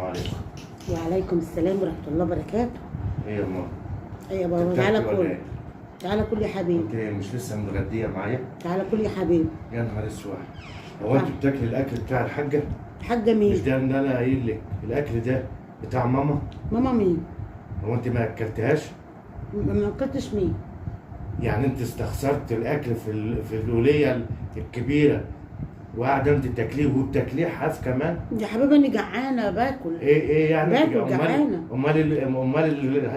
عليكم. وعليكم السلام ورحمة الله وبركاته. ايه يا ماما؟ ايه يا بابا، تعالى كل. تعالى كل يا حبيبي. انت مش لسه متغديه معايا؟ تعالى كل يا حبيبي. يا نهار اسود. هو انت بتاكلي الاكل بتاع الحاجه؟ الحاجة مين؟ مش ده اللي انا قايل لك الاكل ده بتاع ماما؟ ماما مين؟ هو انت ما اكلتهاش؟ ما اكلتش مين؟ يعني انت استخسرت الاكل في الوليه الكبيره وقاعده انت تاكليه وبتاكليه حاف كمان؟ يا حبيبي انا جعانة باكل. ايه يعني؟ باكل جعانة. امال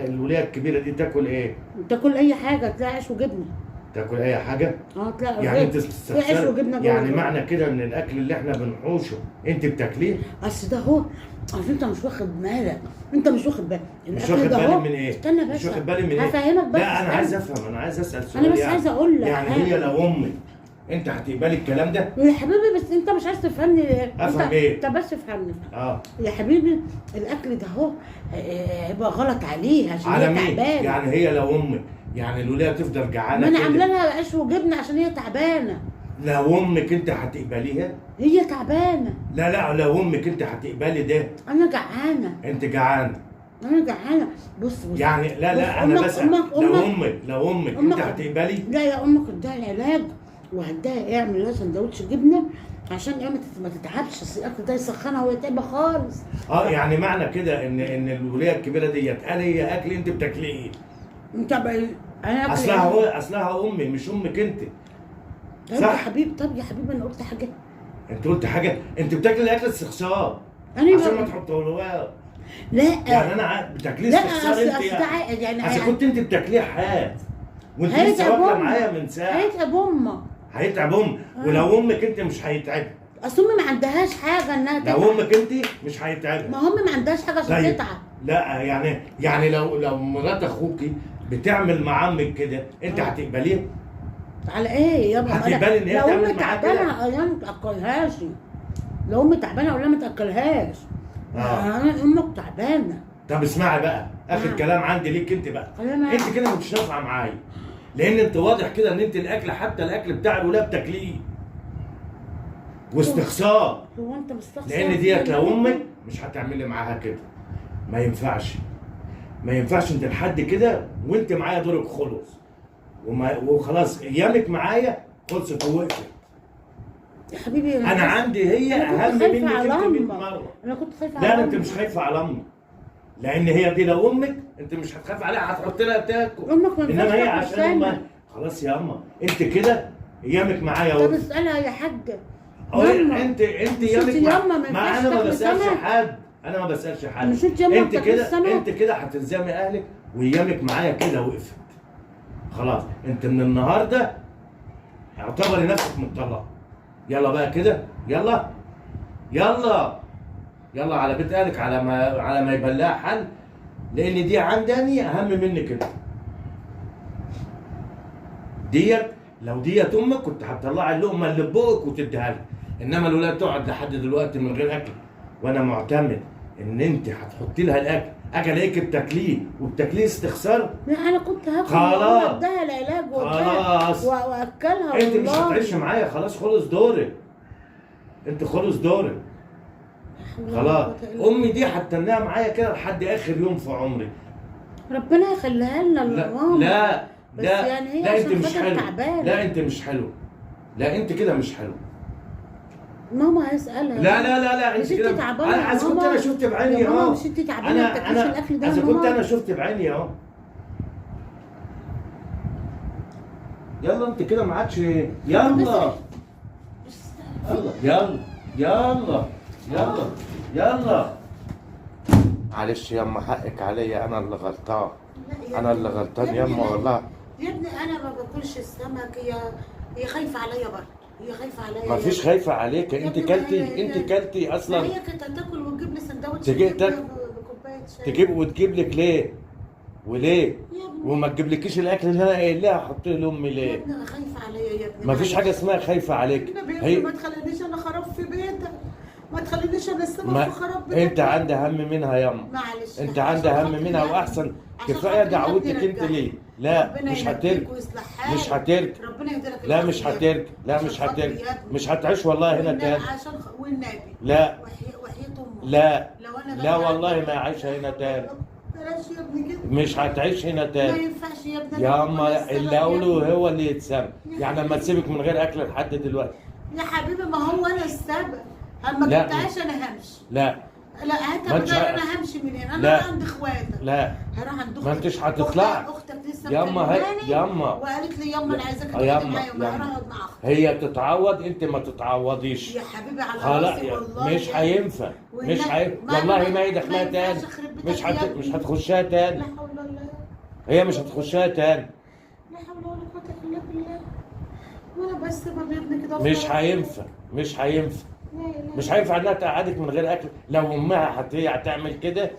الوليه الكبيره دي تاكل ايه؟ تاكل اي حاجة، تلاقي عيش وجبنة. تاكل اي حاجه؟ تلاقي يعني انت في عيش وجبنة جوه. يعني معنى كده ان الاكل اللي احنا بنحوشه انت بتاكليه؟ اصل ده هو، عشان انت مش واخد بالك، انت مش واخد بالك. مش واخد بالي من ايه؟ استنى بس، مش واخد بالي من ايه؟ هفهمك بس. لا انا عايز افهم، انا عايز اسال سؤال. انا بس عايزه اقول لك يعني هي لو امي انت هتقبلي الكلام ده؟ يا حبيبي بس انت مش عايز تفهمني. افهم ايه؟ انت بس افهمني. يا حبيبي الاكل ده اهو هيبقى غلط عليها عشان على هي مين؟ تعبانه. يعني هي لو امي، يعني الوليه تفضل جعانه ما انا كده؟ عامله لها عيش وجبنه عشان هي تعبانه. لو امك انت هتقبليها؟ هي تعبانه. لا لو امك انت هتقبلي ده؟ انا جعانه. انت جعانه؟ انا جعانه. بص يعني لا انا بسأل، لو امك انت هتقبلي؟ لا يا امك اديها العلاج وهديها اعمل لها سندوتش جبنه عشان ايه ما تتعبش. اصل الاكل ده يسخنها وهي تعبه خالص. يعني معنى كده ان الوليه الكبيره ديت قال هي اكل انت بتاكليه؟ انت بقى انا اصلها امي مش امك انت. طب يا حبيبي، طب يا حبيبي انا قلت حاجه؟ انت قلت حاجه؟ انت بتاكلي الاكل استخسار عشان ما تحطه. لا يعني انا بتاكليه استخسار انت يعني اذا كنت انت بتاكليه حاف وانت لسه واكله معايا من ساعه. هيتعب امك. هيتعب امك. ولو امك انت مش هيتعب. اصل امي ما عندهاش حاجه انها تتعب. لو امك انت مش هيتعب. ما امي ما عندهاش حاجه عشان تتعب. لا يعني لو مرات اخوكي بتعمل مع عمك كده انت هتقبليها؟ على ايه يابا؟ هتقبلي ان هي تعمل معاك كده؟ لو امي تعبانه انا ما تاكلهاش. لو امي تعبانه اقول لها ما تاكلهاش. انا امك تعبانه. طب اسمعي بقى، اخر كلام عندي ليك انت بقى. انت كده مش نافعه معايا، لان انت واضح كده ان انت الاكل، حتى الاكل بتاع الولاد بتاكليه واستخسار. هو انت مستخسر؟ لان ديت لو امك مش هتعملي معاها كده. ما ينفعش انت لحد كده وانت معايا دورك خلص وخلاص ايامك معايا خلصت ووقفت. يا حبيبي انا عندي هي اهم منك انت 100 مره. انا كنت خايفه على لا انت مش خايفه على امك، لان هي دي لو امك انت مش هتخاف عليها، هتحط لها تاكل. امك ما انما هي عشان امك خلاص يا اما انت كده ايامك معايا طب اسالها يا حاجه. انت ايامك ما انا ما بسالش حد، انا ما بسالش حد. مش انت كده هتلزمي اهلك وايامك معايا كده وقفت خلاص. انت من النهارده اعتبري نفسك مطلقه. يلا بقى كده، يلا على بيت اهلك، على ما يبان لها حل، لان دي عندي اهم منك انت. لو ديت امك كنت هتطلعي اللقمه اللي ببقك وتديها لها، انما الولاد تقعد لحد دلوقتي من غير اكل، وانا معتمد ان انت هتحطي لها الاكل. اكلك بتاكليه وبتاكليه استخسار. لا انا كنت هاكل خلاص اديها العلاج خلاص واكلها. انت مش هتعيش معايا، خلاص خلص دورك. انت خلص دورك خلاص. امي دي هتنيها معايا كده لحد اخر يوم في عمري. ربنا يخليها لنا. لا بس يعني هي لا انت مش حلو. تعبانة. لا انت مش حلو. لا انت كده مش حلو. ماما هيسألها. لا انت كده تعبانه. انا كنت انا شفت بعيني اهو. مش انت تعبانه ما بتاكليش الاكل ده؟ اذا كنت انا شفت بعيني اهو. يلا انت كده ما عادش. يلا معلش ياما، حقك عليا، انا اللي غلطان. انا اللي غلطان ياما والله. يا ابني انا ما باكلش السمك. هي خايفه عليا برضه. هي خايفه عليا. ما فيش خايفه عليك، انت كلتي اصلا. هي كانت هتاكل وتجيب لي سندوتش بكوبايه شاي. تجيب لك ليه؟ وليه؟ وما تجيبلكيش الاكل اللي انا قايل لها حطيه لامي ليه؟ يا ابني انا خايفه عليا يا ابني. ما فيش حاجه اسمها خايفه عليك. هي ما تخلينيش انا خراب في بيتك، ما تخلينيش انا السبب في خراب بيتك. انت عندي هم منها ياما. معلش انت عندي هم منها واحسن. كفايه دعوتك انت ليه؟ لا مش هترك. مش هترك. ربنا يهديلك. لا مش هترك. لا مش هترك. مش هتعيش والله هنا تاني. والنبي. لا وحياة امك. لا لو وانا لا والله ما عايش هنا تاني. بلاش يا ابني كده. مش هتعيش هنا ما تاني ينفعش يا ابني. يا أنا اما السبب اللي يا اقوله ابني. هو اللي يتسمى. يعني لما تسيبك من غير اكل لحد دلوقتي. يا حبيبي ما هو انا السبب. اما لا. جبتهاش انا همشي. لا لا هات ما انتش بدل انا همشي من هنا. انا لا. هروح عند اخواتك. لا هروح عند اختك. ما انتش هتطلعي. اختك لسه ياما مكلماني ياما وقالت لي ياما انا عايزاك ياما تقعدي معايا وما ياما. هقعد مع اختك. هي تتعوض انت ما تتعوضيش. يا حبيبي على خلاص راسي والله. مش هينفع. مش والله والله ما هي داخلها ما تاني. ينفعش أخرب بيتك يا ابني. مش هتخشها تاني. لا حول ولا قوة. هي مش هتخشها تاني. لا حول ولا قوة الا بالله. وانا بس بابني كده. مش هينفع. مش هينفع. لا لا. مش هينفع انها تقعدك من غير اكل. لو امها هتعمل كده